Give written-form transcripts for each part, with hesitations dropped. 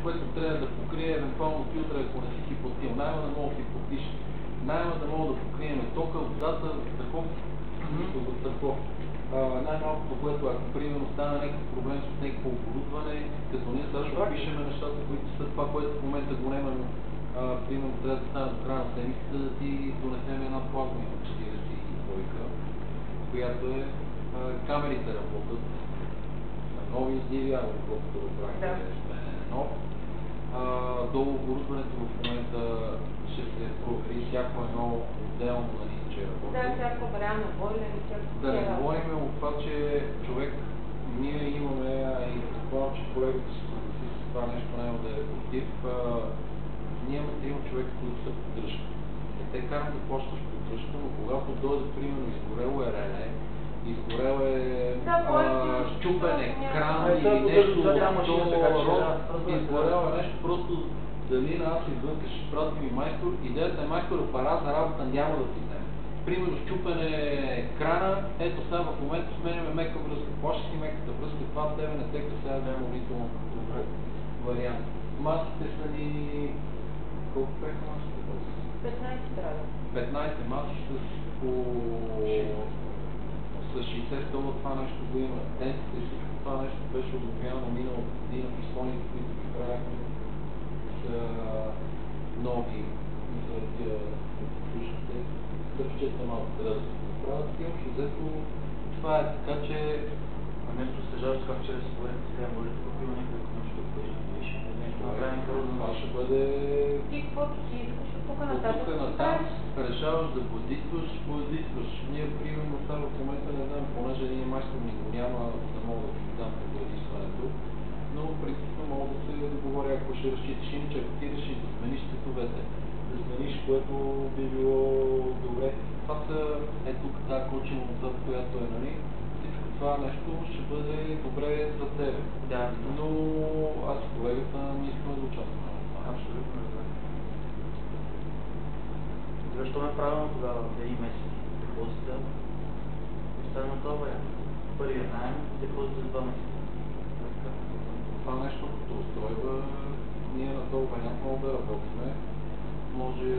което трябва да покрие евентуално филтъра, ако не си си платил найма, да мога да си платиш найма, да мога да покрием тока, водата, застраховка. Най-малкото, което ако примерно стане някакъв проблем с някакво оборудване, като ние сега ще опишеме нещата, които са това, което в момента го няма, но примерно трябва да стане до края на седмицата да ти донесем една плазма на 42, която е камерите работят, нови DVR, колкото разбрахте, нов. Долу оборудването в момента ще се провери всяко едно отделно, че работи. Да, всяко брана, бойлер и всяко. Да не говорим от това, че човек, ние имаме, и предполагам, че колегата ще съгласи с това нещо, няма да е против, ние имаме 3 човека, които са поддръжка. Те карат да плащаш поддръжка, но когато дойде, примерно, изгорело е реле, изгорел е щупен екран или нещо, изгорел е нещо, просто дали на аз извънка ще прати ми майстор, идеята е майстор апарат за работа няма да ти вземе. Примерно щупен е екрана, ето сега в момента сменяме мека връзка, плащаш си меката връзка, това с тебе не тека сега да е молително вариант. Масите са ни... колко бяха масите? 15 трябва. 15 маси с по... с 60 стола това нещо го има. Тенците и всичко това нещо беше обновяно миналата година, пистолите, които ги правяхме са нови за тия слушате. Стъпчета малко трябва да се направят и общо взето това е така, че нещо стежаваш, как че да се говорим сега, може да купим някакво нещо, което беше нещо направим първо. Това ще бъде... Ти каквото си искаш, от тук нататък решаваш да бодитваш. Ние примерно това в момента не знам, понеже един майстор ни го няма, да мога да ти дам по бодитването, но принципно мога да се договоря, ако ще разчиташ, иначе ако ти решиш да смениш цветовете, да смениш, което би било добре. Това са, тук тази кочина отзад, която е, нали? Всичко това нещо ще бъде добре за тебе. Да. Но аз и колегата не искаме да участваме. Абсолютно, да. Защо ме правилно тогава в един месец депозита? Остана на това вариант. Първият найем и депозита за 2 месеца. Това нещо, като устройва, ние на този вариант мога да работиме. Може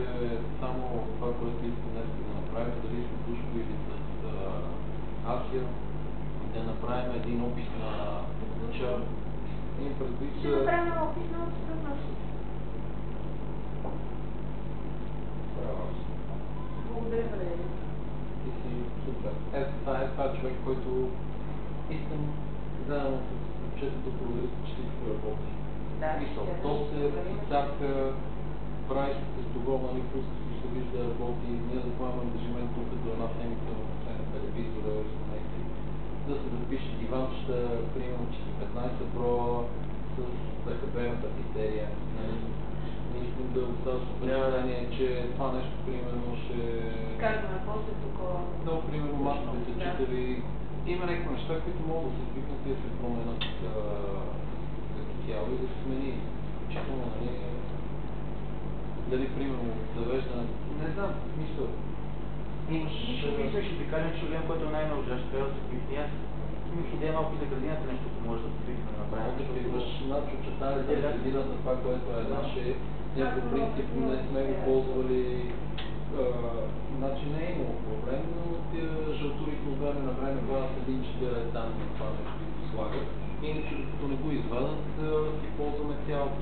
само това, което искам днес да направим, дали с Душко или с Асия, да направим един опис на ключа. Ще направим опис на ключа. Благодаря, Валерия. Ти си супер. Това е човек, който искам заедно с момчето да проверя, че всичко работи. То се цака, прави се тестово, пуска се вижда работи, ние да поемем ангажимент тук до една седмица на телевизора, да се запише диванчета, примерно 15 броя с БХБ-ната критерия. Не искам да оставя с впечатление, че това нещо примерно ще... Казваме после тук... Да, примерно масите са читави. Има някакви неща, които могат да се свикнат и да се променят като цяло и да се смени. Чакаме, нали... Дали, примерно, завеждане... Не знам, мисля. Имаш... Ще ти кажем, че гледам, който е най-наужащ, трябва да се пипни. Аз имах идея малко и за градината нещо, което може да попитаме да направим. Да имаш начо, че тази градината, това, което е наше, ние по принцип не сме го ползвали. Значи не е имало проблем, но тия жълтурите от време на време вадат един 4 там на това нещо и го слагат. Иначе, докато не го извадат, си ползваме цялото.